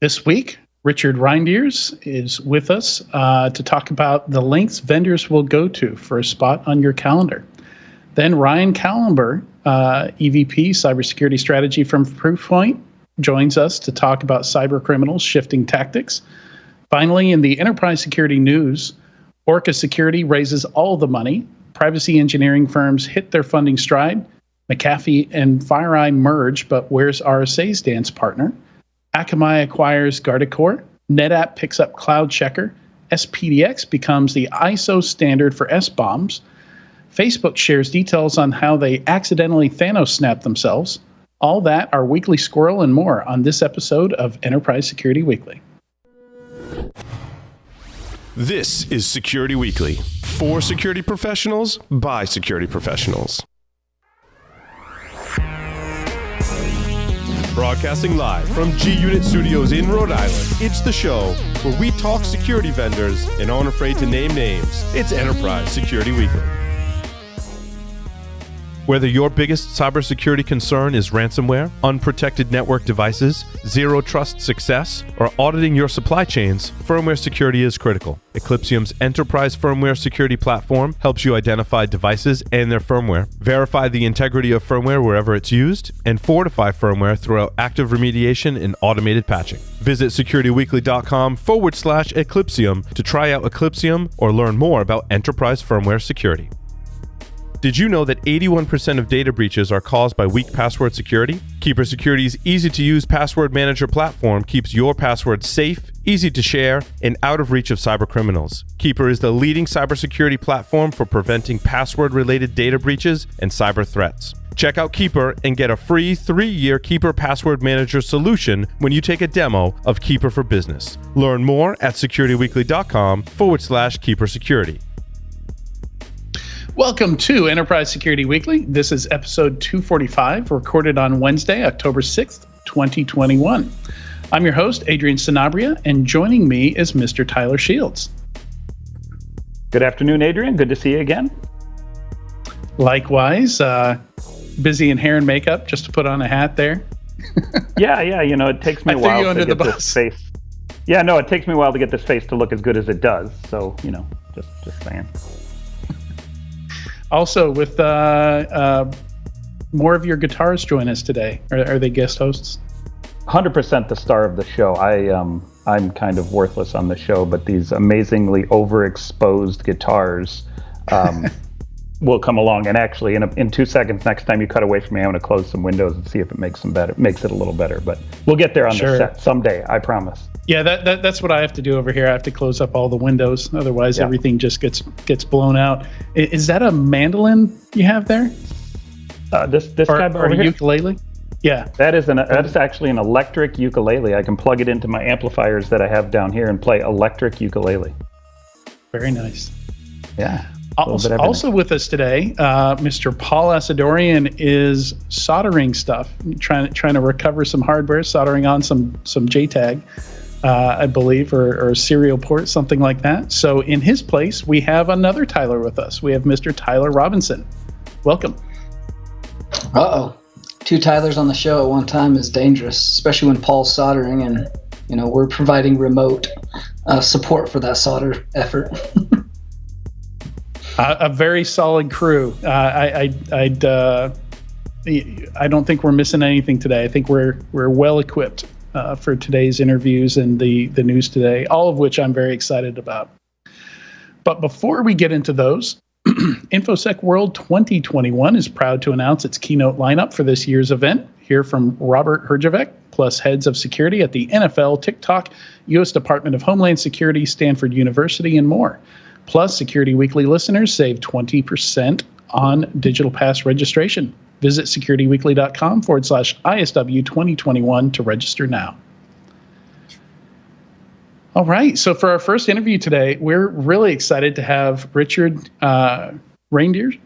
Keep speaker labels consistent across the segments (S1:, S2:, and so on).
S1: This week, Richard Reinders is with us to talk about the lengths vendors will go to for a spot on your calendar. Then Ryan Kallenber, EVP Cybersecurity Strategy from Proofpoint, joins us to talk about cyber criminals shifting tactics. Finally, in the enterprise security news, Orca Security raises all the money. Privacy engineering firms hit their funding stride. McAfee and FireEye merge, but where's RSA's dance partner? Akamai acquires Guardicore. NetApp picks up Cloud Checker. SPDX becomes the ISO standard for S-bombs. Facebook shares details on how they accidentally Thanos snapped themselves. All that, our weekly squirrel, and more on this episode of Enterprise Security Weekly.
S2: This is Security Weekly, for security professionals, by security professionals. Broadcasting live from G-Unit Studios in Rhode Island, it's the show where we talk security vendors and aren't afraid to name names. It's Enterprise Security Weekly. Whether your biggest cybersecurity concern is ransomware, unprotected network devices, zero trust success, or auditing your supply chains, firmware security is critical. Eclipsium's enterprise firmware security platform helps you identify devices and their firmware, verify the integrity of firmware wherever it's used, and fortify firmware throughout active remediation and automated patching. Visit securityweekly.com/Eclipsium to try out Eclipsium or learn more about enterprise firmware security. Did you know that 81% of data breaches are caused by weak password security? Keeper Security's easy-to-use password manager platform keeps your passwords safe, easy to share, and out of reach of cyber criminals. Keeper is the leading cybersecurity platform for preventing password-related data breaches and cyber threats. Check out Keeper and get a free 3-year Keeper Password Manager solution when you take a demo of Keeper for Business. Learn more at securityweekly.com/Keeper Security.
S1: Welcome to Enterprise Security Weekly. This is episode 245, recorded on Wednesday, October 6th, 2021. I'm your host, Adrian Sanabria, and joining me is Mr. Tyler Shields.
S3: Good afternoon, Adrian. Good to see you again.
S1: Likewise, busy in hair and makeup, just to put on a hat there.
S3: Yeah, it takes me a while to get this face. Yeah, no, it takes me a while to get this face to look as good as it does. So, just saying.
S1: Also, with more of your guitarists join us today. Are they guest hosts?
S3: 100% the star of the show. I'm kind of worthless on the show, but these amazingly overexposed guitars will come along. And actually, in 2 seconds, next time you cut away from me, I'm going to close some windows and see if it makes it a little better. But we'll get there on the set someday, I promise.
S1: Yeah, that's what I have to do over here. I have to close up all the windows, otherwise everything just gets blown out. Is that a mandolin you have there?
S3: This guy over here?
S1: Ukulele? Yeah.
S3: That's actually an electric ukulele. I can plug it into my amplifiers that I have down here and play electric ukulele.
S1: Very nice.
S3: Yeah.
S1: Also with us today, Mr. Paul Asadorian is soldering stuff, trying to recover some hardware, soldering on some JTAG. I believe, or a serial port, something like that. So in his place, we have another Tyler with us. We have Mr. Tyler Robinson. Welcome.
S4: Uh-oh. 2 Tylers on the show at one time is dangerous, especially when Paul's soldering and, we're providing remote support for that solder effort.
S1: A very solid crew. I don't think we're missing anything today. I think we're well equipped for today's interviews and the news today, all of which I'm very excited about. But before we get into those, InfoSec World 2021 is proud to announce its keynote lineup for this year's event. Hear from Robert Herjavec, plus heads of security at the NFL, TikTok, U.S. Department of Homeland Security, Stanford University, and more. Plus, Security Weekly listeners save 20% on Digital Pass registration. Visit securityweekly.com/ISW 2021 to register now. All right. So for our first interview today, we're really excited to have Richard Reinders.
S5: I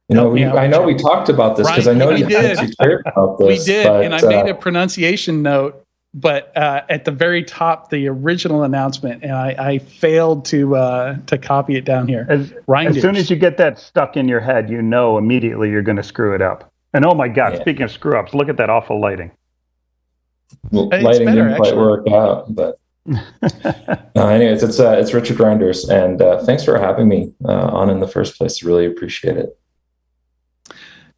S5: know we talked about this because I know you cared about this.
S1: We did, and I made a pronunciation note, but at the very top, the original announcement, and I failed to copy it down here.
S3: As soon as you get that stuck in your head, immediately you're going to screw it up. And oh my God, Speaking of screw ups, look at that awful lighting.
S5: lighting didn't quite work out, but anyways, it's Richard Reinders, and thanks for having me on in the first place. Really appreciate it.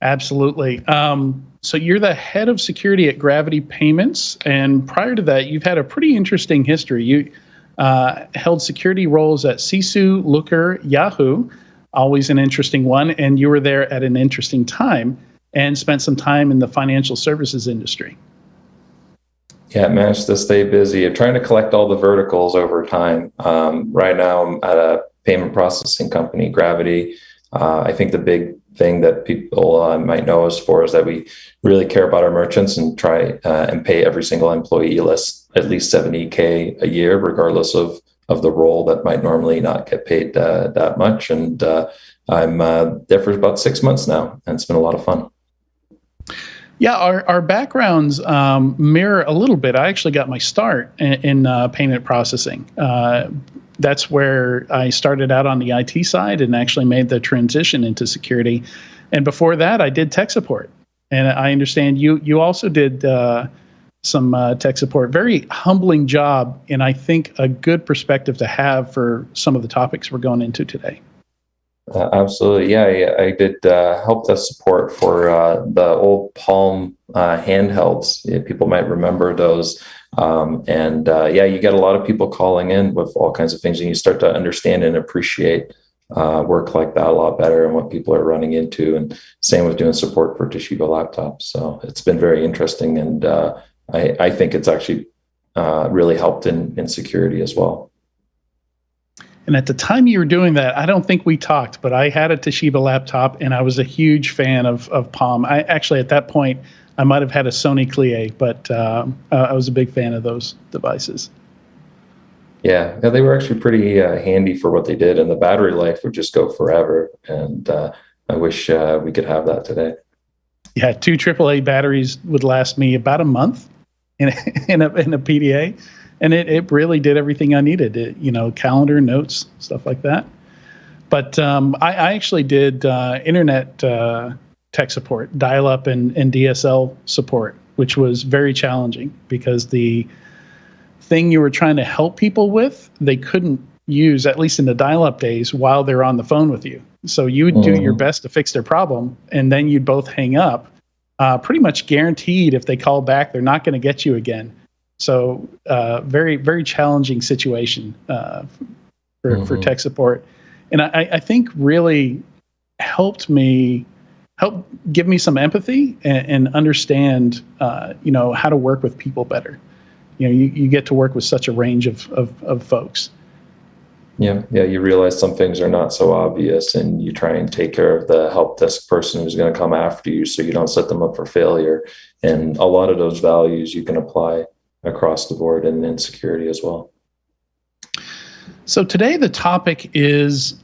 S1: Absolutely. So you're the head of security at Gravity Payments, and prior to that, you've had a pretty interesting history. You held security roles at Sisu, Looker, Yahoo, always an interesting one, and you were there at an interesting time and spent some time in the financial services industry.
S5: Yeah, managed to stay busy. I'm trying to collect all the verticals over time. Right now, I'm at a payment processing company, Gravity. I think the big thing that people might know us for is that we really care about our merchants and try and pay every single employee at least $70K a year, regardless of the role that might normally not get paid that much. And I'm there for about 6 months now, and it's been a lot of fun.
S1: Yeah, our backgrounds mirror a little bit. I actually got my start in payment processing. That's where I started out on the IT side and actually made the transition into security. And before that, I did tech support. And I understand you also did some tech support. Very humbling job, and I think a good perspective to have for some of the topics we're going into today.
S5: Absolutely. Yeah, I did help desk support for the old Palm handhelds. Yeah, people might remember those. You get a lot of people calling in with all kinds of things, and you start to understand and appreciate work like that a lot better and what people are running into. And same with doing support for Toshiba laptops. So it's been very interesting, and I think it's actually really helped in security as well.
S1: And at the time you were doing that, I don't think we talked, but I had a Toshiba laptop, and I was a huge fan of Palm. I actually, at that point, I might have had a Sony Clie, but I was a big fan of those devices. Yeah,
S5: they were actually pretty handy for what they did, and the battery life would just go forever. And I wish we could have that today.
S1: Yeah, 2 AAA batteries would last me about a month in a PDA. And it really did everything I needed, calendar, notes, stuff like that. But I actually did internet tech support, dial-up and DSL support, which was very challenging because the thing you were trying to help people with, they couldn't use, at least in the dial-up days, while they're on the phone with you. So you would do your best to fix their problem, and then you'd both hang up. Pretty much guaranteed if they call back, they're not going to get you again. So very, very challenging situation for tech support. And I think really helped give me some empathy and understand, how to work with people better. You get to work with such a range of folks.
S5: Yeah, you realize some things are not so obvious, and you try and take care of the help desk person who's going to come after you so you don't set them up for failure. And a lot of those values you can apply across the board and in security as well.
S1: So today the topic is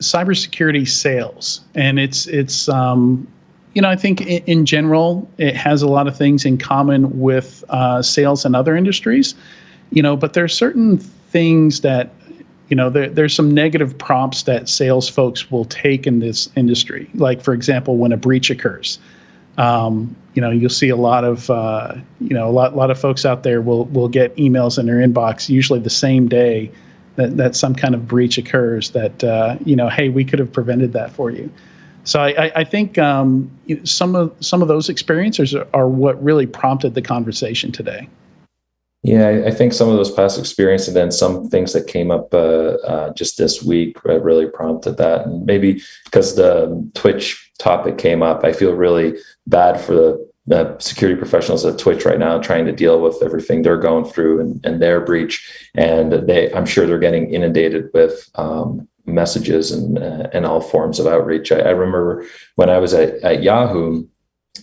S1: cybersecurity sales, and it's I think in general it has a lot of things in common with sales in other industries, but there's certain things that there's some negative prompts that sales folks will take in this industry. Like, for example, when a breach occurs. You'll see a lot of a lot of folks out there will get emails in their inbox usually the same day that some kind of breach occurs that hey, we could have prevented that for you. So I think some of those experiences are what really prompted the conversation today.
S5: Yeah, I think some of those past experiences and then some things that came up just this week really prompted that. And maybe because the Twitch topic came up, I feel really bad for the security professionals at Twitch right now trying to deal with everything they're going through and their breach. And I'm sure they're getting inundated with messages and all forms of outreach. I remember when I was at Yahoo,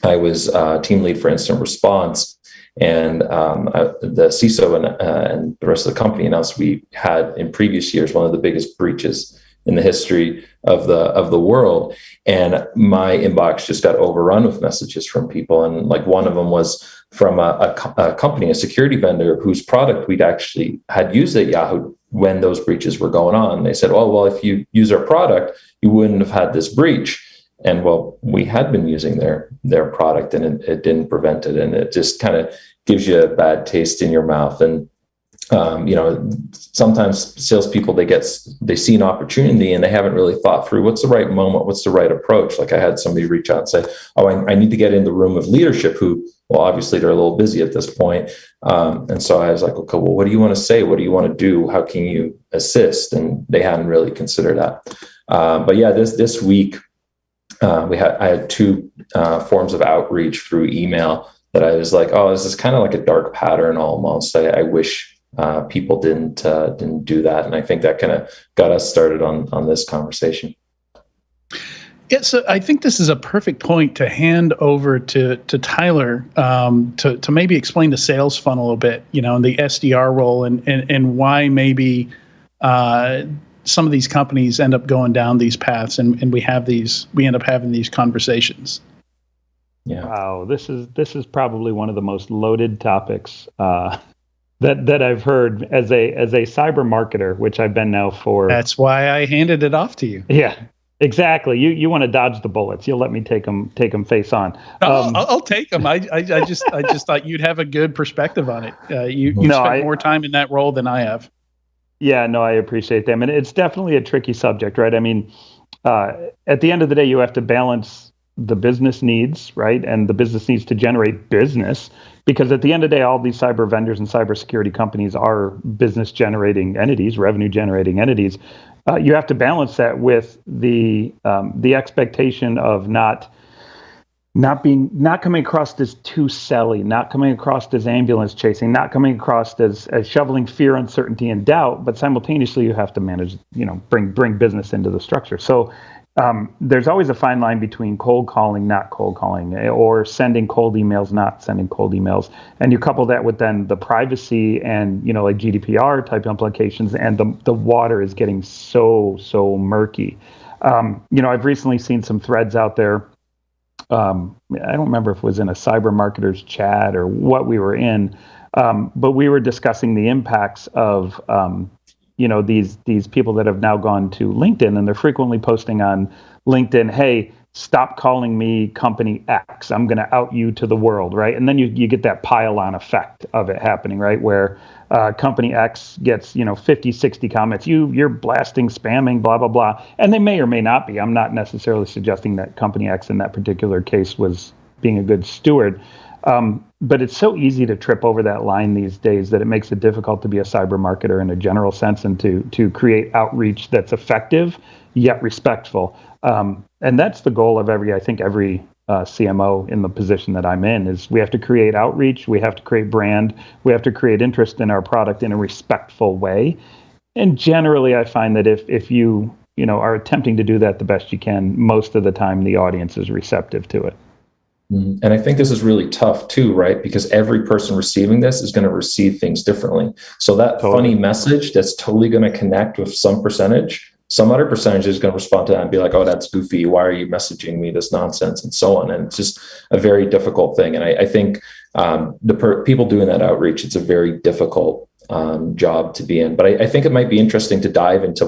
S5: I was team lead for incident response. And the CISO and the rest of the company announced we had in previous years one of the biggest breaches in the history of the world. And my inbox just got overrun with messages from people. And like one of them was from a company, a security vendor whose product we'd actually had used at Yahoo when those breaches were going on. They said, oh, well, if you use our product, you wouldn't have had this breach. And well, we had been using their product, and it didn't prevent it. And it just kind of gives you a bad taste in your mouth. And sometimes salespeople, they see an opportunity and they haven't really thought through what's the right moment, what's the right approach. Like I had somebody reach out and say, "Oh, I need to get in the room of leadership," who, well, obviously they're a little busy at this point. And so I was like, "Okay, well, what do you want to say? What do you want to do? How can you assist?" And they hadn't really considered that. But yeah, this week I had two forms of outreach through email that I was like, "Oh, this is kind of like a dark pattern almost. I wish people didn't do that." And I think that kind of got us started on this conversation.
S1: Yeah, so I think this is a perfect point to hand over to Tyler to maybe explain the sales funnel a bit, and the SDR role and why maybe some of these companies end up going down these paths, and we end up having these conversations.
S3: Yeah. Wow, this is probably one of the most loaded topics that I've heard as a cyber marketer, which I've been now for.
S1: That's why I handed it off to you.
S3: Yeah, exactly. You want to dodge the bullets. You'll let me take them face on.
S1: I'll take them. I just thought you'd have a good perspective on it. You spent more time in that role than I have.
S3: Yeah, no, I appreciate them, and it's definitely a tricky subject, right? I mean, at the end of the day, you have to balance the business needs, right, and the business needs to generate business. Because at the end of the day, all these cyber vendors and cybersecurity companies are business-generating entities, revenue-generating entities. You have to balance that with the expectation of not coming across as too selly, not coming across as ambulance chasing, not coming across as shoveling fear, uncertainty, and doubt. But simultaneously, you have to manage, bring business into the structure. So there's always a fine line between cold calling, not cold calling, or sending cold emails, not sending cold emails. And you couple that with then the privacy and, like GDPR type implications, and the water is getting so murky. I've recently seen some threads out there. I don't remember if it was in a cyber marketers chat or what we were in, but we were discussing the impacts of these people that have now gone to LinkedIn, and they're frequently posting on LinkedIn, "Hey, stop calling me company X. I'm going to out you to the world," right? And then you get that pile-on effect of it happening, right? Where company X gets 50, 60 comments. You're blasting, spamming, blah blah blah, and they may or may not be. I'm not necessarily suggesting that company X in that particular case was being a good steward. But it's so easy to trip over that line these days that it makes it difficult to be a cyber marketer in a general sense, and to create outreach that's effective yet respectful. And that's the goal of every CMO in the position that I'm in, is we have to create outreach, we have to create brand, we have to create interest in our product in a respectful way. And generally, I find that if you are attempting to do that the best you can, most of the time the audience is receptive to it.
S5: And I think this is really tough too, right? Because every person receiving this is going to receive things differently. So that funny message that's totally going to connect with some percentage, some other percentage is going to respond to that and be like, "Oh, that's goofy. Why are you messaging me this nonsense?" and so on. And it's just a very difficult thing. And I think people doing that outreach, it's a very difficult job to be in. But I think it might be interesting to dive into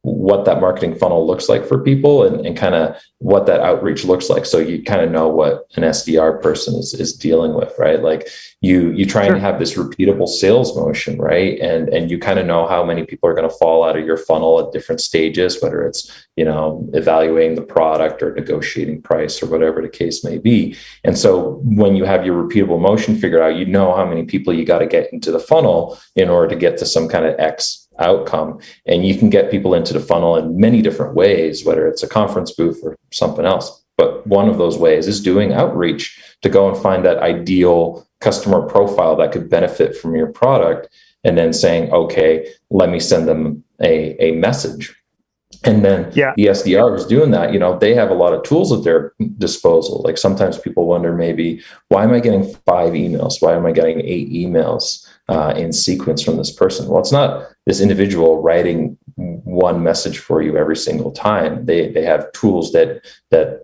S5: what that marketing funnel looks like for people, and kind of what that outreach looks like. So you kind of know what an SDR person is dealing with, right? Like you try and have this repeatable sales motion, right? And you kind of know how many people are going to fall out of your funnel at different stages, whether it's, evaluating the product or negotiating price or whatever the case may be. And so when you have your repeatable motion figured out, how many people you got to get into the funnel in order to get to some kind of X outcome. And you can get people into the funnel in many different ways, whether it's a conference booth or something else. But one of those ways is doing outreach to go and find that ideal customer profile that could benefit from your product, and then saying, "Okay, let me send them a message." And then the SDR is doing that. They have a lot of tools at their disposal. Like sometimes people wonder, maybe, why am I getting 5 emails? Why am I getting 8 emails in sequence from this person? Well, it's not this individual writing one message for you every single time. They have tools that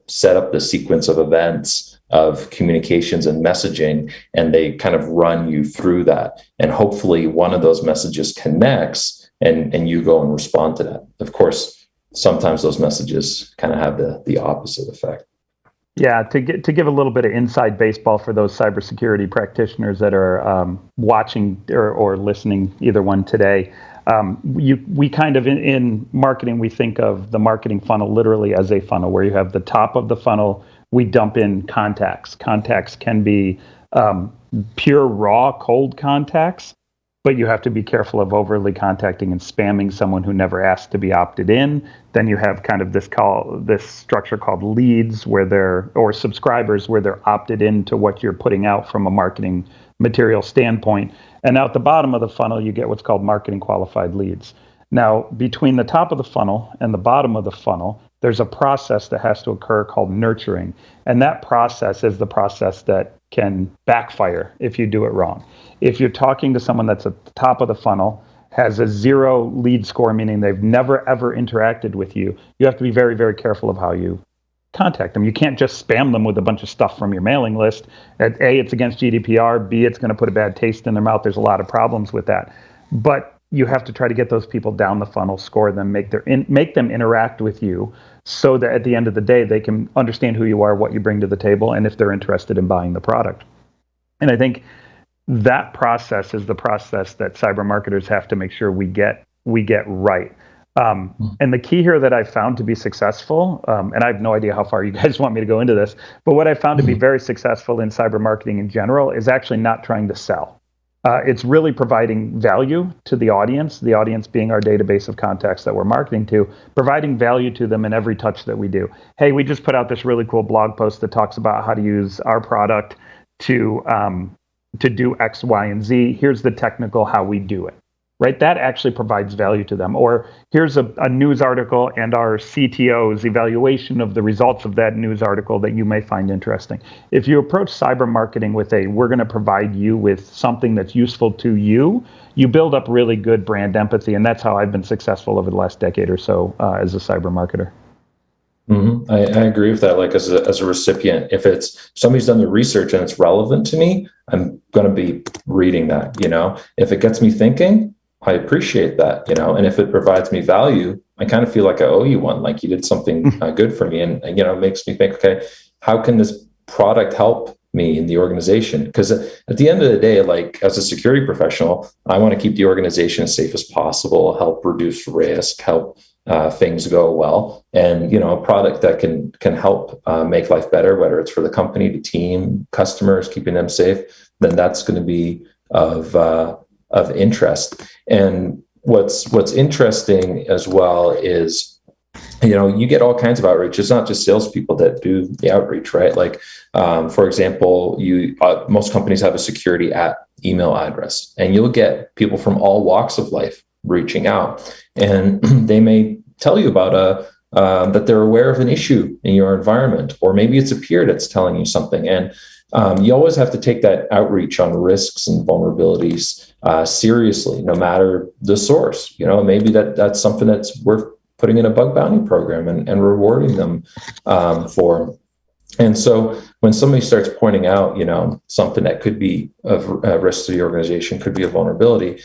S5: set up the sequence of events, of communications and messaging, and they kind of run you through that. And hopefully one of those messages connects, and you go and respond to that. Of course, sometimes those messages kind of have the opposite effect.
S3: Yeah, to give a little bit of inside baseball for those cybersecurity practitioners that are watching or listening, either one today. We kind of in marketing, we think of the marketing funnel literally as a funnel where you have the top of the funnel. We dump in contacts. Contacts can be pure raw cold contacts, but you have to be careful of overly contacting and spamming someone who never asked to be opted in. Then you have kind of this structure called leads or subscribers where they're opted into what you're putting out from a marketing material standpoint. And out the bottom of the funnel, you get what's called marketing qualified leads. Now, between the top of the funnel and the bottom of the funnel, there's a process that has to occur called nurturing. And that process is the process that can backfire if you do it wrong. If you're talking to someone that's at the top of the funnel, has a 0 lead score, meaning they've never ever interacted with you, you have to be very, very careful of how you contact them. You can't just spam them with a bunch of stuff from your mailing list. A, it's against GDPR. B, it's going to put a bad taste in their mouth. There's a lot of problems with that. But you have to try to get those people down the funnel, score them, make them interact with you so that at the end of the day, they can understand who you are, what you bring to the table, and if they're interested in buying the product. And I think that process is the process that cyber marketers have to make sure we get right. And the key here that I found to be successful, and I have no idea how far you guys want me to go into this, but what I found to be very successful in cyber marketing in general is actually not trying to sell. It's really providing value to the audience being our database of contacts that we're marketing to, providing value to them in every touch that we do. Hey, we just put out this really cool blog post that talks about how to use our product to do X, Y, and Z. Here's the technical how we do it, right? That actually provides value to them. Or here's a news article and our CTO's evaluation of the results of that news article that you may find interesting. If you approach cyber marketing with we're going to provide you with something that's useful to you, you build up really good brand empathy. And that's how I've been successful over the last decade or so as a cyber marketer.
S5: Mm-hmm. I agree with that. Like as a recipient, if somebody's done the research and it's relevant to me, I'm going to be reading that, if it gets me thinking, I appreciate that, and if it provides me value, I kind of feel like I owe you one, like you did something good for me. And, it makes me think, okay, how can this product help me in the organization? Because at the end of the day, like as a security professional, I want to keep the organization as safe as possible, help reduce risk, help things go well, and a product that can help make life better, whether it's for the company, the team, customers, keeping them safe, then that's going to be of interest. And what's interesting as well is, you get all kinds of outreach. It's not just salespeople that do the outreach, right? Like, for example, most companies have a security email address, and you'll get people from all walks of life reaching out, and they may tell you about that they're aware of an issue in your environment, or maybe it's a peer that's telling you something. And you always have to take that outreach on risks and vulnerabilities seriously, no matter the source. Maybe that's something that's worth putting in a bug bounty program and rewarding them for. And so when somebody starts pointing out, something that could be of risk to the organization, could be a vulnerability,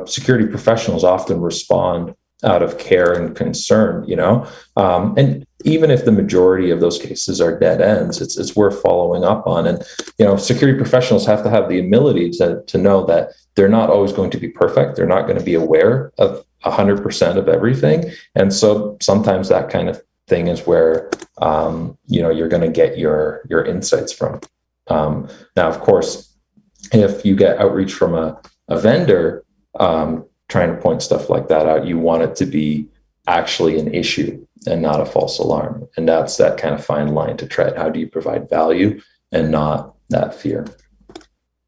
S5: security professionals often respond out of care and concern, and even if the majority of those cases are dead ends, it's worth following up on. And, security professionals have to have the humility to know that they're not always going to be perfect. They're not going to be aware of 100% of everything. And so sometimes that kind of thing is where, you're going to get your insights from. Now, of course, if you get outreach from a vendor, trying to point stuff like that out, you want it to be actually an issue and not a false alarm. And that's that kind of fine line to tread. How do you provide value and not that fear?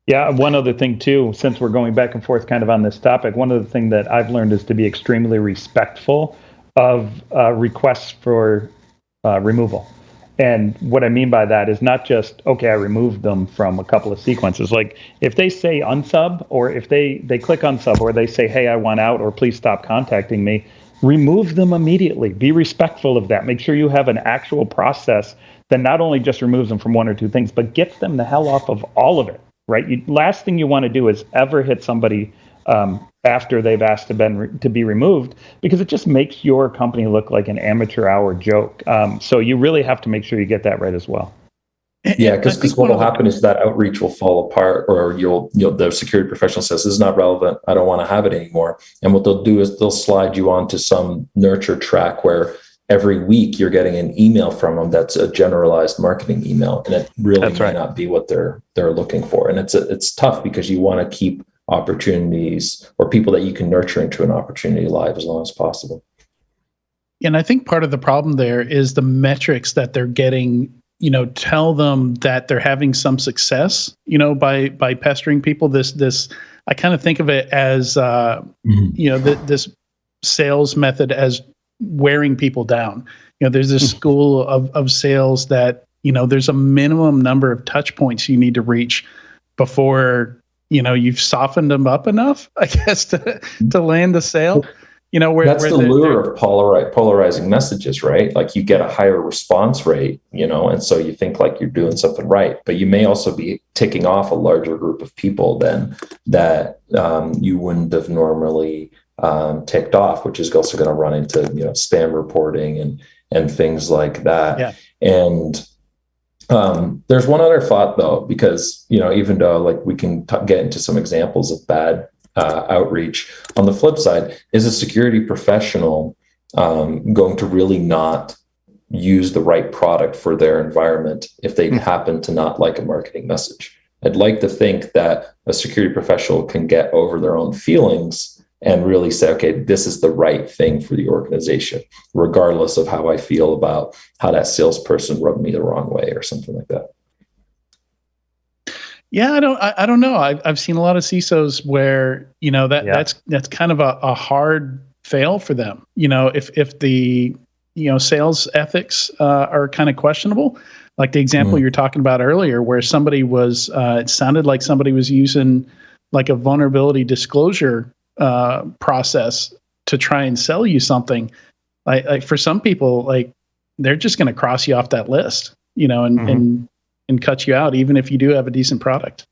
S3: Yeah, one other thing too, since we're going back and forth kind of on this topic, one of the things that I've learned is to be extremely respectful of requests for removal. And what I mean by that is not just, okay, I removed them from a couple of sequences. Like if they say unsub, or if they click unsub, or they say, hey, I want out, or please stop contacting me, remove them immediately. Be respectful of that. Make sure you have an actual process that not only just removes them from one or two things, but gets them the hell off of all of it, right? Last thing you want to do is ever hit somebody after they've asked to be removed, because it just makes your company look like an amateur hour joke. So you really have to make sure you get that right as well.
S5: Yeah, because what will happen is that outreach will fall apart, or the security professional says, this is not relevant, I don't want to have it anymore. And what they'll do is they'll slide you onto some nurture track where every week you're getting an email from them that's a generalized marketing email, and it really may not be what they're looking for. And it's tough because you want to keep opportunities or people that you can nurture into an opportunity alive as long as possible.
S1: And I think part of the problem there is the metrics that they're getting, tell them that they're having some success, by pestering people. This I kind of think of it as, this sales method as wearing people down. There's this school of sales that, there's a minimum number of touch points you need to reach before, you've softened them up enough, I guess, to land the sale.
S5: That's the lure of polarizing messages, right? Like you get a higher response rate, and so you think like you're doing something right, but you may also be ticking off a larger group of people than that you wouldn't have normally ticked off, which is also going to run into spam reporting and things like that.
S1: Yeah.
S5: And there's one other thought though, because even though like we can get into some examples of bad outreach, on the flip side, is a security professional going to really not use the right product for their environment if they happen to not like a marketing message? I'd like to think that a security professional can get over their own feelings and really say, okay, this is the right thing for the organization, regardless of how I feel about how that salesperson rubbed me the wrong way or something like that.
S1: Yeah, I don't know. I've seen a lot of CISOs where that's kind of a hard fail for them. If the sales ethics are kind of questionable, like the example you're talking about earlier, where somebody was it sounded like somebody was using like a vulnerability disclosure process to try and sell you something. Like for some people, like they're just going to cross you off that list, and cut you out, even if you do have a decent product.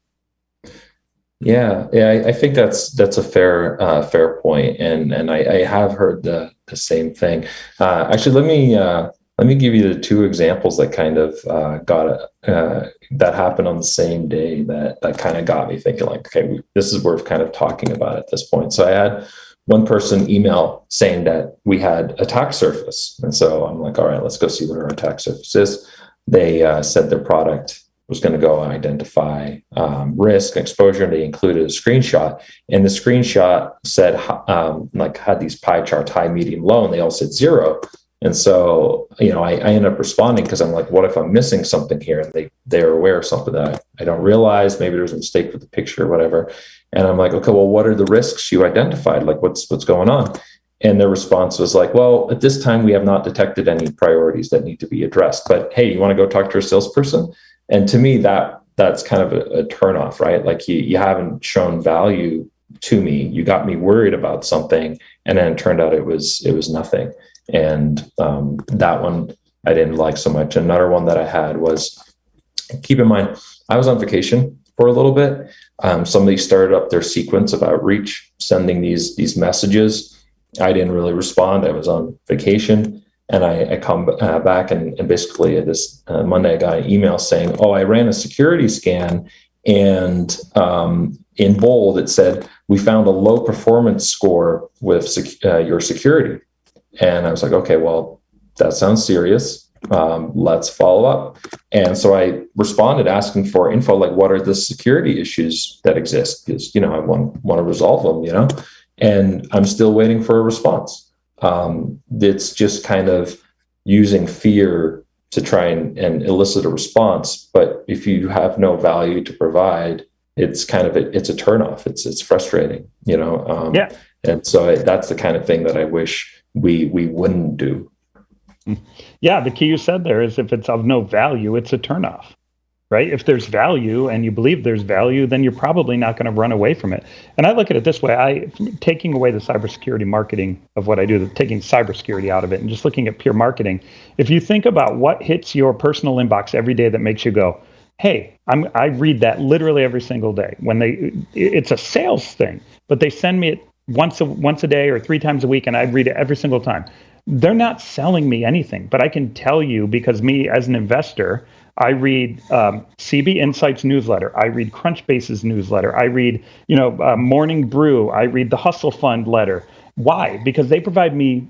S5: Yeah, I think that's a fair point, and I have heard the same thing. Actually, let me give you the two examples that kind of that happened on the same day that kind of got me thinking, like, okay, this is worth kind of talking about at this point. So I had one person email saying that we had attack surface, and so I'm like, all right, let's go see what our attack surface is. They said their product was going to go identify risk exposure, and they included a screenshot. And the screenshot said had these pie charts, high, medium, low, and they all said 0. And so, I ended up responding because I'm like, what if I'm missing something here? And they're aware of something that I don't realize. Maybe there's a mistake with the picture or whatever. And I'm like, okay, well, what are the risks you identified? Like, what's going on? And their response was like, well, at this time, we have not detected any priorities that need to be addressed. But hey, you want to go talk to a salesperson? And to me, that's kind of a turnoff, right? Like you haven't shown value to me. You got me worried about something, and then it turned out it was nothing. And that one I didn't like so much. Another one that I had was, keep in mind, I was on vacation for a little bit. Somebody started up their sequence of outreach, sending these messages. I didn't really respond. I was on vacation, and I come back and basically this Monday I got an email saying, oh, I ran a security scan, and in bold it said, we found a low performance score with your security. And I was like, okay, well, that sounds serious. Let's follow up. And so I responded asking for info, like, what are the security issues that exist? Because, I want to resolve them, and I'm still waiting for a response. It's just kind of using fear to try and elicit a response. But if you have no value to provide, it's kind of it's a turnoff. It's frustrating,
S3: Yeah.
S5: And so that's the kind of thing that I wish we wouldn't do.
S3: Yeah, the key you said there is, if it's of no value, it's a turnoff, right? If there's value and you believe there's value, then you're probably not going to run away from it. And I look at it this way: taking away the cybersecurity marketing of what I do, taking cybersecurity out of it, and just looking at pure marketing. If you think about what hits your personal inbox every day that makes you go, Hey, I read that literally every single day. It's a sales thing, but they send me it once a day or 3 times a week, and I read it every single time. They're not selling me anything, but I can tell you, because me as an investor, I read CB Insights newsletter. I read Crunchbase's newsletter. I read, Morning Brew. I read the Hustle Fund letter. Why? Because they provide me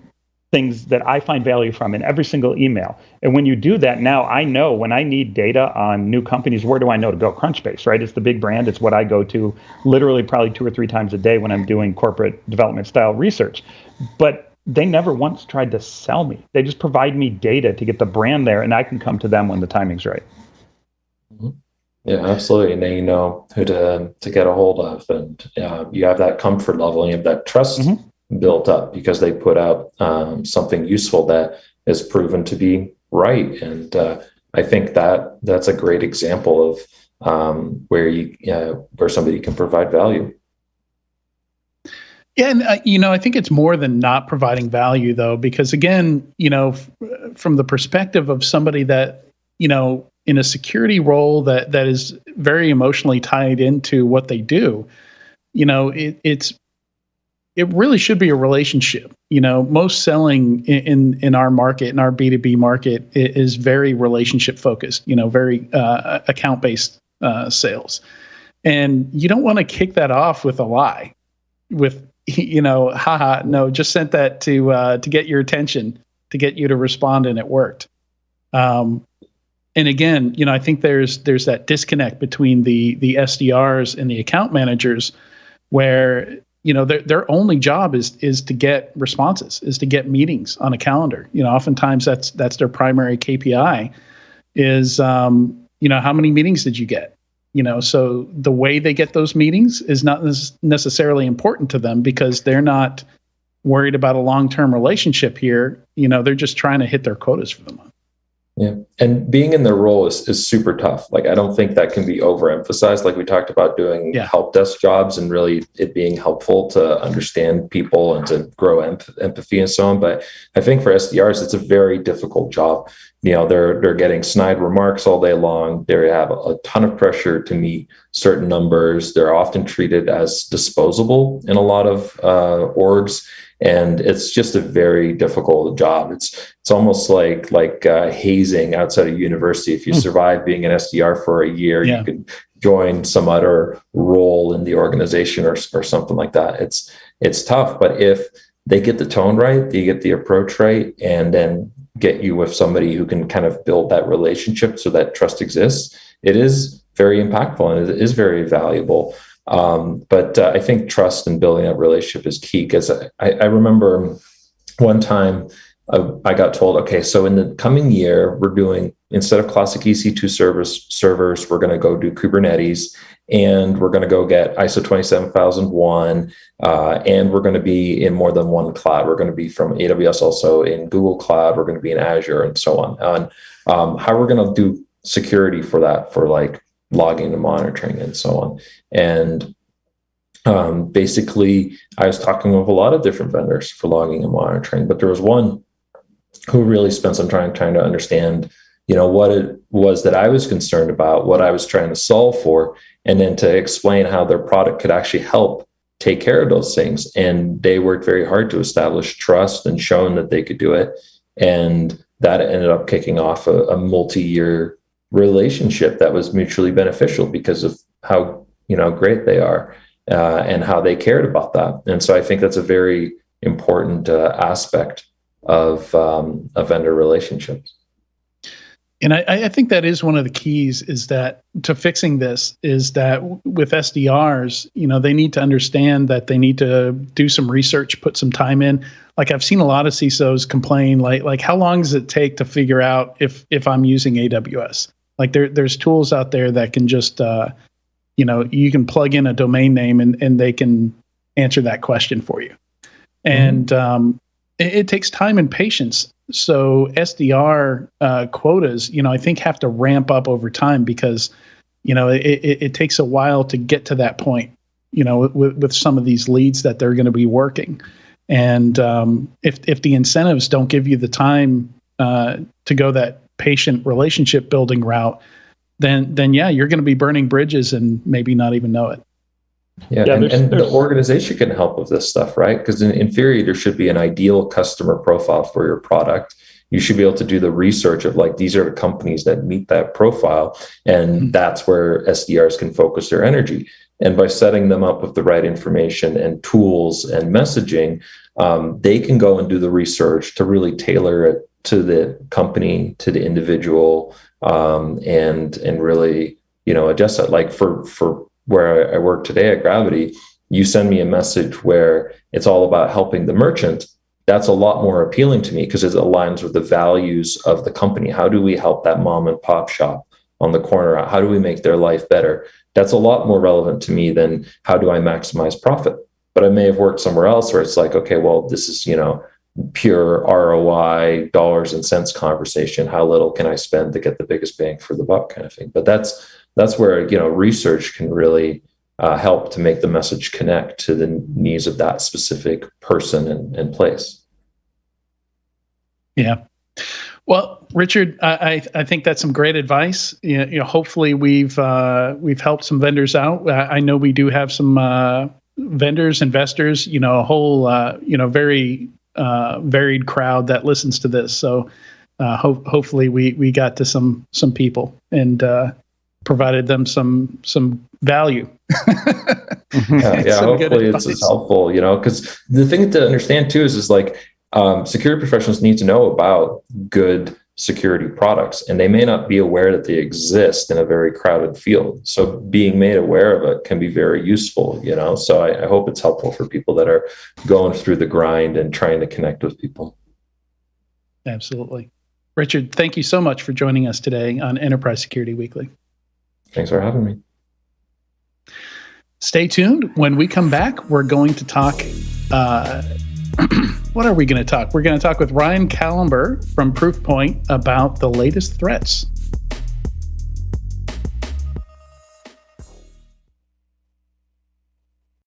S3: things that I find value from in every single email. And when you do that, now I know when I need data on new companies, where do I know to go? Crunchbase, right? It's the big brand. It's what I go to literally probably 2 or 3 times a day when I'm doing corporate development style research. But they never once tried to sell me. They just provide me data to get the brand there, and I can come to them when the timing's right.
S5: Yeah, absolutely. And then you know who to get a hold of, and you have that comfort level and you have that trust built up because they put out something useful that is proven to be right. And I think that's a great example of where somebody can provide value.
S1: Yeah, and I think it's more than not providing value, though, because again, from the perspective of somebody that, in a security role that is very emotionally tied into what they do, it really should be a relationship. Most selling in our market, in our B2B market, is very relationship focused. Very account based sales, and you don't want to kick that off with a lie, with haha, no, just sent that to get your attention, to get you to respond, and it worked. And again, I think there's that disconnect between the SDRs and the account managers, where their only job is to get responses, is to get meetings on a calendar. Oftentimes that's their primary KPI, is how many meetings did you get? So the way they get those meetings is not necessarily important to them, because they're not worried about a long-term relationship here. They're just trying to hit their quotas for the month.
S5: Yeah. And being in their role is super tough. Like, I don't think that can be overemphasized. Like we talked about doing help desk jobs and really it being helpful to understand people and to grow empathy and so on. But I think for SDRs, it's a very difficult job. They're getting snide remarks all day long. They have a ton of pressure to meet certain numbers. They're often treated as disposable in a lot of orgs. And it's just a very difficult job. It's almost like hazing outside of university. If you survive being an SDR for a year, you could join some other role in the organization or something like that. It's tough, but if they get the tone right, they get the approach right, and then get you with somebody who can kind of build that relationship so that trust exists, it is very impactful and it is very valuable. But I think trust and building that relationship is key, because I remember one time I got told, okay, so in the coming year, we're doing, instead of classic EC2 servers, we're going to go do Kubernetes, and we're going to go get ISO 27001, and we're going to be in more than one cloud. We're going to be from AWS, also in Google Cloud. We're going to be in Azure, and so on. And how we're going to do security for that, for like logging and monitoring and so on. And basically, I was talking with a lot of different vendors for logging and monitoring, but there was one who really spent some time trying to understand, what it was that I was concerned about, what I was trying to solve for, and then to explain how their product could actually help take care of those things. And they worked very hard to establish trust and shown that they could do it. And that ended up kicking off a multi-year relationship that was mutually beneficial because of how great they are and how they cared about that. And so I think that's a very important aspect of vendor relationships.
S1: And I think that is one of the keys, is that to fixing this, is that with SDRs, they need to understand that they need to do some research, put some time in. Like, I've seen a lot of CISOs complain, like how long does it take to figure out if I'm using AWS? Like, there's tools out there that can just, you can plug in a domain name and they can answer that question for you. And it takes time and patience. So SDR quotas, I think have to ramp up over time, because, it takes a while to get to that point, with some of these leads that they're going to be working. And if the incentives don't give you the time to go that patient relationship building route, then yeah, you're going to be burning bridges and maybe not even know it.
S5: Yeah, and the organization can help with this stuff, right? Because in theory, there should be an ideal customer profile for your product. You should be able to do the research of like, these are the companies that meet that profile. And that's where SDRs can focus their energy. And by setting them up with the right information and tools and messaging, they can go and do the research to really tailor it to the company, to the individual, and really, adjust that. Like for where I work today at Gravity, you send me a message where it's all about helping the merchant. That's a lot more appealing to me because it aligns with the values of the company. How do we help that mom and pop shop on the corner? How do we make their life better? That's a lot more relevant to me than how do I maximize profit? But I may have worked somewhere else where it's like, okay, well, this is, pure ROI, dollars and cents conversation. How little can I spend to get the biggest bang for the buck kind of thing? But that's where, research can really help to make the message connect to the needs of that specific person and place.
S1: Yeah. Well, Richard, I think that's some great advice. Hopefully we've helped some vendors out. I know we do have some vendors, investors, a whole very varied crowd that listens to this. So hopefully we got to some people and provided them some value.
S5: Hopefully it's helpful, because the thing to understand too is like security professionals need to know about good security products, and they may not be aware that they exist in a very crowded field. So being made aware of it can be very useful, so I hope it's helpful for people that are going through the grind and trying to connect with people.
S1: Absolutely. Richard, thank you so much for joining us today on Enterprise Security Weekly.
S5: Thanks for having me.
S1: Stay tuned. When we come back, we're going to talk. What are we going to talk? We're going to talk with Ryan Kallenber from Proofpoint about the latest threats.